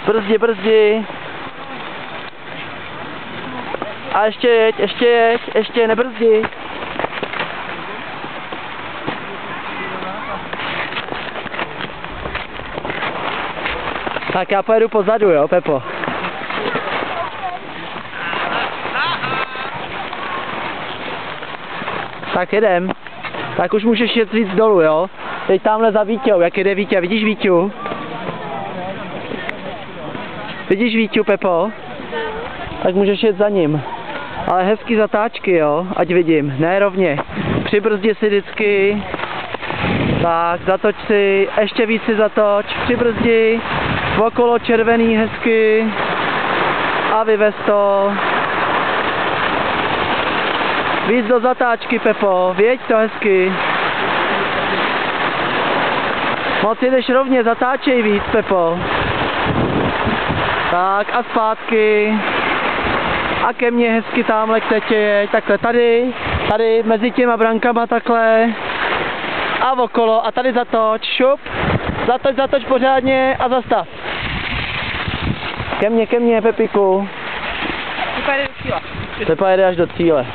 Brzdi, brzdi. A ještě jeď, ještě nebrzdi. Tak já pojedu pozadu, jo, Pepo. Tak jedem. Tak už můžeš jet víc dolů, jo. Teď tamhle za Vítěou, jak jede Vítě. Vidíš Víťu? Vidíš Víťu, Pepo? Tak můžeš jet za ním. Ale hezký zatáčky, jo, ať vidím. Ne rovně. Přibrzdi si vždycky. Tak, zatoč si. Ještě víc si zatoč. Přibrzdi. Okolo červený hezky. A vyvez to. Víc do zatáčky, Pepo. Věď to hezky. Moc jedeš rovně, zatáčej víc, Pepo. Tak a zpátky. A ke mně hezky tamhle k tetě jeď. Takhle tady mezi těma brankama takhle. A okolo a tady zatoč, šup. Zatoč pořádně a zastav. Ke mně, Pepiku. Vypadá do cíle. Pepa jede až do cíle.